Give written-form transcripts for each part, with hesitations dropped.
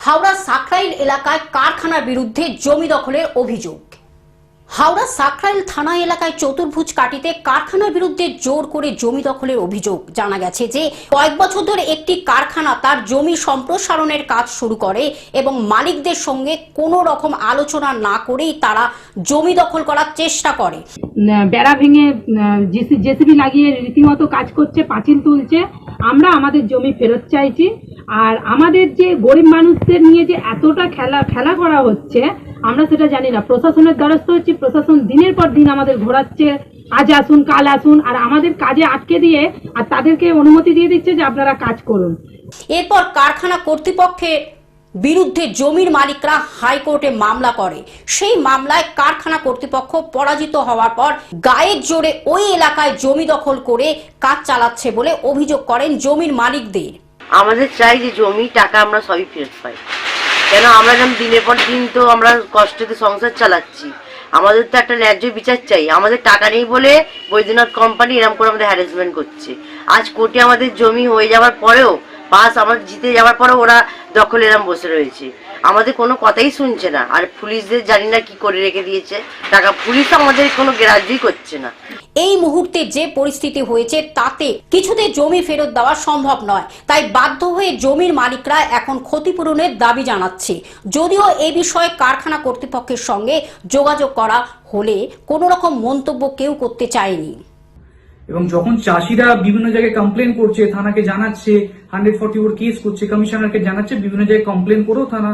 হাওড়া সাকরাইল এলাকায় কারখানার বিরুদ্ধে জমি দখলের অভিযোগ। হাওড়া সাকরাইল থানা এলাকায় চতুর্ভুজ কাটিতে কারখানার বিরুদ্ধে জোর করে জমি দখলের অভিযোগ। জানা গেছে যে কয়েক বছর ধরে একটি কারখানা তার জমি সম্প্রসারণের কাজ শুরু করে এবং মালিকদের সঙ্গে কোনো রকম আলোচনা না করেই তারা জমি দখল করার চেষ্টা করে। বেড়া ভেঙে জেসিবি লাগিয়ে রীতিমতো কাজ করছে, পাঁচিল তুলছে। আমরা আমাদের জমি ফেরত চাইছি। আর আমাদের যে গরিব মানুষদের নিয়ে যে এতটা খেলা করা হচ্ছে আমরা সেটা জানি না। প্রশাসনের দ্বারস্থ হচ্ছে, প্রশাসন দিনের পর দিন আমাদের ঘোরাচ্ছে, আজ আসুন কাল আসুন, আর আমাদের কাজে আটকে দিয়ে আর তাদেরকে অনুমতি দিয়ে দিচ্ছে যে আপনারা কাজ করুন। এরপর কারখানা কর্তৃপক্ষের বিরুদ্ধে জমির মালিকরা হাইকোর্টে মামলা করে। সেই মামলায় কারখানা কর্তৃপক্ষ পরাজিত হওয়ার পর গায়ের জোরে ওই এলাকায় জমি দখল করে কাজ চালাচ্ছে বলে অভিযোগ করেন জমির মালিকদের। আমাদের চাই যে জমি টাকা আমরা সবই ফেরত পাই। কেন আমরা যেমন দিনের পর দিন তো আমরা কষ্টতে সংসার চালাচ্ছি, আমাদের তো একটা ন্যায্য বিচার চাই। আমাদের টাকা নেই বলে বৈদ্যনাথ কোম্পানি এরকম করে আমাদের হ্যারাসমেন্ট করছে। আজ কোর্টে আমাদের জমি হয়ে যাওয়ার পরেও, পাস আমার জিতে যাওয়ার পরেও ওরা দখল এরম বসে রয়েছে, আমাদের কোনো কথাই শুনছে না। আর পুলিশদের জানি না কি করে রেখে দিয়েছে টাকা, পুলিশ আমাদের কোনো গ্রাহ্যই করছে না। এই মুহূর্তে যে পরিস্থিতি হয়েছে তাতে কিছুতে জমি ফেরত দেওয়া সম্ভব নয়, তাই বাধ্য হয়ে জমির মালিকরা এখন ক্ষতিপূরণের দাবি জানাচ্ছে। যদিও এই বিষয়ে কারখানা কর্তৃপক্ষের সঙ্গে যোগাযোগ করা হলে কোনো রকম মন্তব্য কেউ করতে চায়নি। এবং যখন চাষিরা বিভিন্ন জায়গায় কমপ্লেন করছে, থানাকে জানাচ্ছে, 144 কেস করছে, কমিশনারকে জানাচ্ছে, বিভিন্ন জায়গায় কমপ্লেন করেও থানা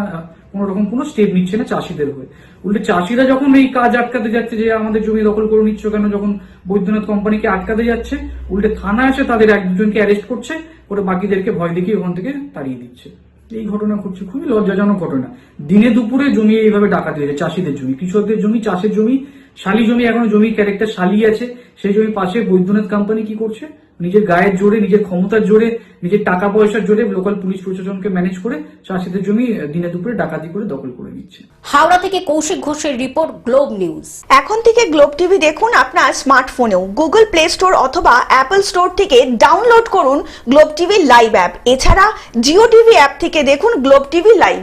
কোনো রকম কোনো স্টেপ নিচ্ছে না চাষিদের হয়ে। উল্টে চাষিরা যখন এই কাজ আটকাতে যাচ্ছে যে আমাদের জমি দখল করে নিচ্ছ কেন, যখন বৈদ্যনাথ কোম্পানিকে আটকাতে যাচ্ছে, উল্টে থানা এসে তাদের এক দুজনকে অ্যারেস্ট করছে, করে বাকিদেরকে ভয় দেখিয়ে ওখান থেকে তাড়িয়ে দিচ্ছে। এই ঘটনা ঘটছে, খুবই লজ্জাজনক ঘটনা। দিনে দুপুরে জমি এইভাবে ডাকাতি হয়েছে, চাষিদের জমি, কৃষকদের জমি, চাষের জমি, শালি জমি। এখন জমির ক্যারেক্টার শালি আছে, সেই জমি পাশে বৈদ্যনাথ কোম্পানি কি করছে, নিজের গায়ের জোরে, নিজের ক্ষমতার জোরে, নিজের টাকা পয়সার জোরে লোকাল পুলিশ প্রশাসনকে ম্যানেজ করে চাষিদের জমি দিনে দুপুরে ডাকাতি করে দখল করে নিচ্ছে। হাওড়া থেকে কৌশিক ঘোষের রিপোর্ট, গ্লোব নিউজ। এখন থেকে গ্লোব টিভি দেখুন আপনার স্মার্টফোনেও। গুগল প্লে স্টোর অথবা অ্যাপল স্টোর থেকে ডাউনলোড করুন গ্লোব টিভি লাইভ অ্যাপ। এছাড়া জিও টিভি অ্যাপ থেকে দেখুন গ্লোব টিভি লাইভ।